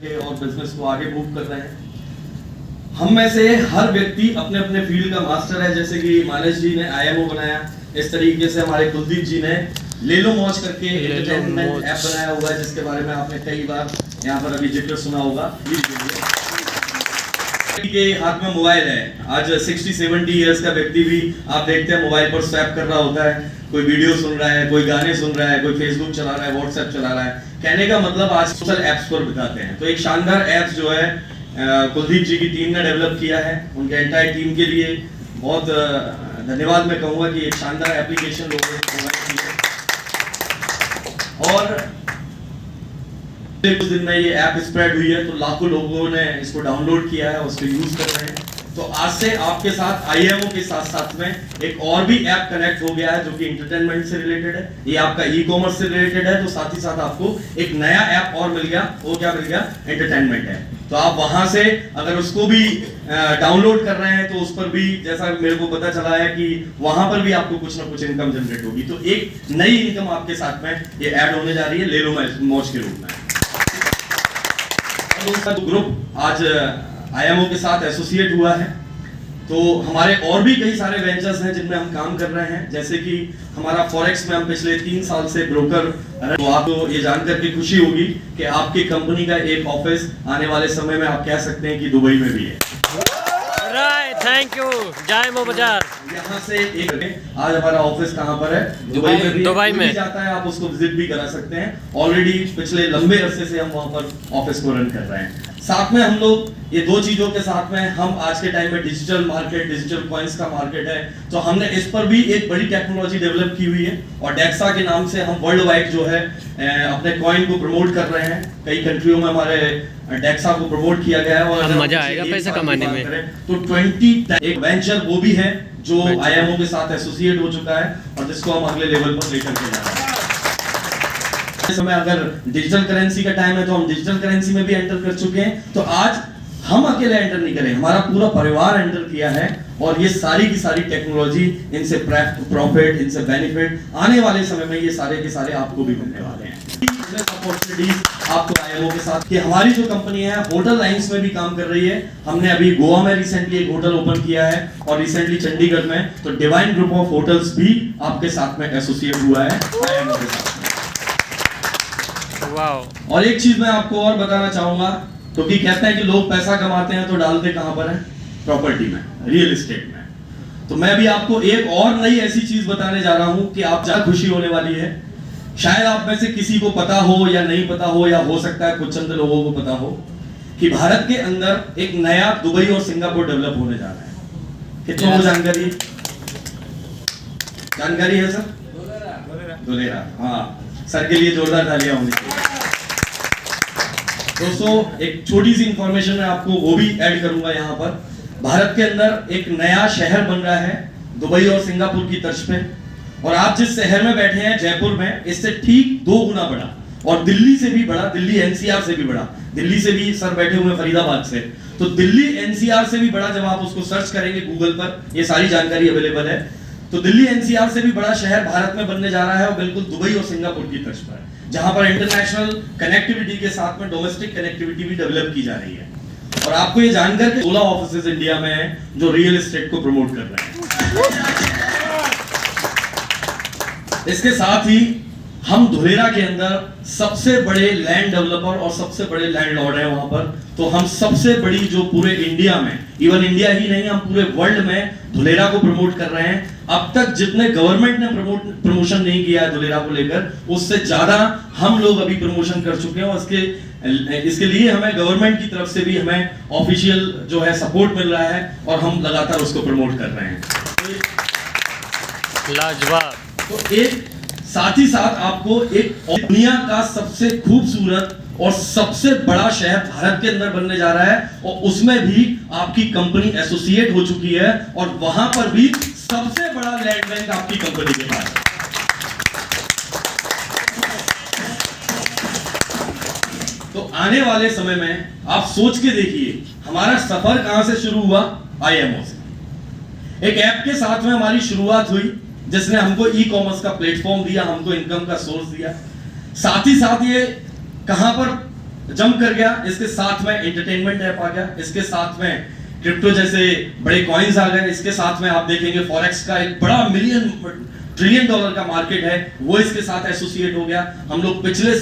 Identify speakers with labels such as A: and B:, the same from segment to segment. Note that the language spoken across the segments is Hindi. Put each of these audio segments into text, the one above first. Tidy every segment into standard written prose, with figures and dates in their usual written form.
A: और बिजनेस को आगे मूव कर रहे हैं। हम में से हर व्यक्ति अपने अपने फील्ड का मास्टर है। जैसे कि मानस जी ने IMO बनाया, इस तरीके से हमारे कुलदीप जी ने ले लो मौज करके एंटरटेनमेंट ऐप बनाया हुआ है, जिसके बारे में आपने कई बार यहाँ पर अभी जिक्र सुना होगा। के हाथ में मोबाइल है, आज 60-70 इयर्स का व्यक्ति भी आप देखते हैं मोबाइल पर स्वैप कर रहा होता है, कोई वीडियो सुन रहा है, कोई गाने सुन रहा है, कोई फेसबुक चला रहा है, व्हाट्सएप चला रहा है। कहने का मतलब आज सोशल एप्स पर बिताते हैं। तो एक शानदार ऐप्स जो है कुलदीप जी की टीम ने डेवलप किया है। उनके एंटायर टीम के लिए बहुत धन्यवाद मैं कहूँगा कि एक शानदार एप्लीकेशन लोगों ने प्रोवाइड की है। और कुछ दिन में ये ऐप स्प्रेड हुई है तो लाखों लोगों ने इसको डाउनलोड किया है, उसको यूज कर रहे हैं। तो आज से आपके साथ IMO के साथ साथ में एक और भी ऐप कनेक्ट हो गया है जो कि एंटरटेनमेंट से रिलेटेड है, ये आपका ई-कॉमर्स से रिलेटेड है। तो साथ ही साथ आपको एक नया ऐप और मिल गया, वो क्या मिल गया? एंटरटेनमेंट है। तो आप वहां से अगर उसको भी डाउनलोड कर रहे हैं तो उस पर भी, जैसा मेरे को पता चला है कि वहां पर भी आपको कुछ ना कुछ इनकम जनरेट होगी। तो एक नई इनकम आपके साथ में ये ऐड होने जा रही है ले लो मौज के रूप में। ग्रुप आज IMO के साथ एसोसिएट हुआ है। तो हमारे और भी कई सारे वेंचर्स हैं जिनमें हम काम कर रहे हैं। जैसे कि हमारा फॉरेक्स में हम पिछले 3 साल से ब्रोकर। तो आपको ये जानकर के खुशी होगी कि आपकी कंपनी का एक ऑफिस आने वाले समय में आप कह सकते हैं कि दुबई में भी है।
B: Right, thank you. जायमो बाजार
A: यहाँ से एक आज हमारा ऑफिस कहाँ पर है? दुबई में भी।
B: दुबई में
A: जाता है, आप उसको विजिट भी करा सकते हैं। ऑलरेडी पिछले लंबे अरसे से हम वहाँ पर ऑफिस को रन कर रहे हैं। साथ में हम लोग ये दो चीजों के साथ में हम आज के टाइम में डिजिटल मार्केट, डिजिटल कॉइन्स का मार्केट है, तो हमने इस पर भी एक बड़ी टेक्नोलॉजी डेवलप की हुई है। और डेक्सा के नाम से हम वर्ल्ड वाइड जो है अपने कॉइन को प्रमोट कर रहे हैं। कई कंट्रियों में हमारे डेक्सा को प्रमोट किया गया है। और
B: मजा आएगा पैसा कमाने में।
A: तो 20 एक वेंचर वो भी है जो IMO के साथ एसोसिएट हो चुका है और जिसको हम अगले लेवल पर लेकर के जा रहे हैं। इस समय अगर डिजिटल करेंसी का टाइम है तो हम डिजिटल करेंसी में भी एंटर कर चुके हैं। तो आज हम अकेले एंटर नहीं करें, हमारा पूरा परिवार एंटर किया है। और ये सारी की सारी टेक्नोलॉजी, इनसे प्रॉफिट, इनसे बेनिफिट आने वाले समय में ये सारे के सारे आपको भी मिलने वाले हैं। अपॉर्चुनिटीज आपको IMO के साथ कि हमारी जो कंपनी है होटल लाइंस में भी काम कर रही है। हमने अभी गोवा में रिसेंटली एक होटल ओपन किया है और रिसेंटली चंडीगढ़ में। तो डिवाइन ग्रुप ऑफ होटल्स भी आपके साथ में एसोसिएट हुआ है IMO के साथ। और एक चीज मैं आपको और बताना चाहूंगा, क्योंकि कहते हैं कि लोग पैसा कमाते हैं तो डालते कहां पर है? प्रॉपर्टी में, रियल एस्टेट में। तो मैं भी आपको एक और नई ऐसी चीज बताने जा रहा हूं कि आप ज्यादा खुशी होने वाली है। शायद आप में से किसी को पता हो या नहीं पता हो, या हो सकता है कुछ चंद लोगों को पता हो कि भारत के अंदर एक नया दुबई और सिंगापुर डेवलप होने जा रहा है। कितनों को जानकारी है सर? धुलेरा। हाँ, सर के लिए जोरदार तालियां होनी चाहिए। दोस्तों, एक छोटी सी इंफॉर्मेशन मैं आपको वो भी ऐड करूंगा यहाँ पर। भारत के अंदर एक नया शहर बन रहा है दुबई और सिंगापुर की तर्ज पे। और आप जिस शहर में बैठे हैं जयपुर में, इससे ठीक 2 गुना बड़ा और दिल्ली से भी बड़ा, दिल्ली NCR से भी बड़ा। दिल्ली से भी सर बैठे हुए फरीदाबाद से, तो दिल्ली NCR से भी बड़ा। जब आप उसको सर्च करेंगे गूगल पर, ये सारी जानकारी अवेलेबल है। तो दिल्ली NCR से भी बड़ा शहर भारत में बनने जा रहा है और बिल्कुल दुबई और सिंगापुर की तर्ज पर, जहां पर इंटरनेशनल कनेक्टिविटी के साथ में डोमेस्टिक कनेक्टिविटी भी डेवलप की जा रही है। और आपको ये जानकर के 16 ऑफिसेज इंडिया में हैं जो रियल एस्टेट को प्रमोट कर रहे हैं। इसके साथ ही हम धुलेरा के अंदर सबसे बड़े लैंड डेवलपर और सबसे बड़े लैंडलॉर्ड हैं वहां पर। तो हम सबसे बड़ी जो पूरे इंडिया में, इवन इंडिया ही नहीं, हम पूरे वर्ल्ड में धुलेरा को प्रमोट कर रहे हैं। अब तक जितने गवर्नमेंट ने प्रमोशन नहीं किया है धुलेरा को लेकर, उससे ज्यादा हम लोग अभी प्रमोशन कर चुके हैं। और इसके लिए हमें गवर्नमेंट की तरफ से भी हमें ऑफिशियल जो है सपोर्ट मिल रहा है और हम लगातार उसको प्रमोट कर रहे हैं।
B: लाजवाब।
A: तो एक साथ ही साथ आपको एक दुनिया का सबसे खूबसूरत और सबसे बड़ा शहर भारत के अंदर बनने जा रहा है और उसमें भी आपकी कंपनी एसोसिएट हो चुकी है और वहां पर भी सबसे बड़ा लैंड बैंक आपकी कंपनी के पास है। तो आने वाले समय में आप सोच के देखिए, हमारा सफर कहां से शुरू हुआ? IMO से। एक ऐप के साथ में हमारी शुरुआत हुई जिसने हमको ई-कॉमर्स का प्लेटफॉर्म दिया, हमको इनकम का सोर्स दिया। साथ ही साथ ये कहां पर जम कर गया, इसके साथ में एंटरटेनमेंट ऐप आ गया, इसके साथ में क्रिप्टो जैसे बड़े कॉइन्स आ गए, इसके साथ में आप देखेंगे फॉरेक्स का एक बड़ा ट्रिलियन डॉलर का मार्केट है, वो इसके साथ एसोसिएट हो गया। हम लोग पिछले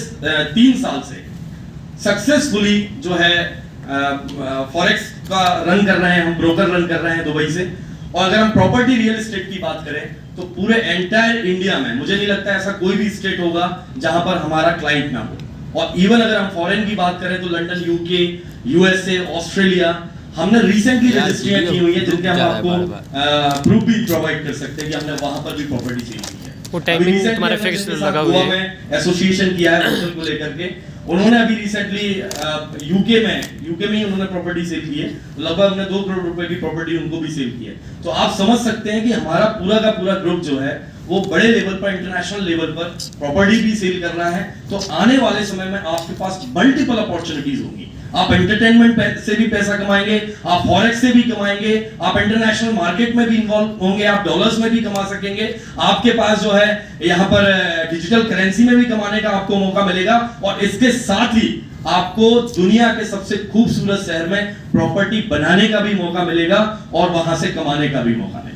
A: 3 साल से सक्सेसफुली जो है फॉरेक्स का रन कर रहे हैं, हम ब्रोकर रन कर रहे हैं दुबई से। और अगर हम प्रॉपर्टी रियल एस्टेट की बात करें तो पूरे एंटायर इंडिया में मुझे नहीं लगता ऐसा कोई भी स्टेट होगा जहां पर हमारा क्लाइंट ना हो। और इवन अगर हम फॉरेन की बात करें तो लंदन, यूके, यूएसए, ऑस्ट्रेलिया, हमने रिसेंटली रजिस्ट्रियां की हुई है जिनके हम आपको प्रूफ भी प्रोवाइड कर सकते हैं कि हमने वहां पर भी प्रॉपर्टी सेल की है।
B: वो टाइमिंग तुम्हारे फिक्स लगा हुआ है।
A: एसोसिएशन किया है होटल को लेकर के, उन्होंने अभी रिसेंटली यूके में ही उन्होंने प्रॉपर्टी सेल की है, लगभग हमने 2 करोड़ रुपए की प्रॉपर्टी उनको भी सेल की है। तो आप समझ सकते हैं कि हमारा पूरा का पूरा ग्रुप जो है वो बड़े लेवल पर, इंटरनेशनल लेवल पर प्रॉपर्टी भी सेल कर रहा है। तो आने वाले समय में आपके पास मल्टीपल अपॉर्चुनिटीज होंगी। आप एंटरटेनमेंट से भी पैसा कमाएंगे, आप फॉरेक्स से भी कमाएंगे, आप इंटरनेशनल मार्केट में भी इन्वॉल्व होंगे, आप डॉलर्स में भी कमा सकेंगे। आपके पास जो है यहाँ पर डिजिटल करेंसी में भी कमाने का आपको मौका मिलेगा। और इसके साथ ही आपको दुनिया के सबसे खूबसूरत शहर में प्रॉपर्टी बनाने का भी मौका मिलेगा और वहां से कमाने का भी मौका मिलेगा।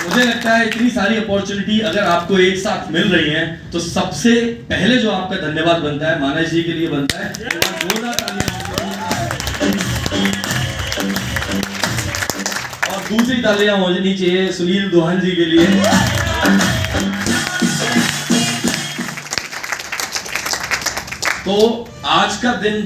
A: मुझे लगता है इतनी सारी अपॉर्चुनिटी अगर आपको एक साथ मिल रही है तो सबसे पहले जो आपका धन्यवाद बनता है मानस जी के लिए बनता है। और दूसरी तालियां होनी चाहिए सुनील दोहन जी के लिए। तो आज का दिन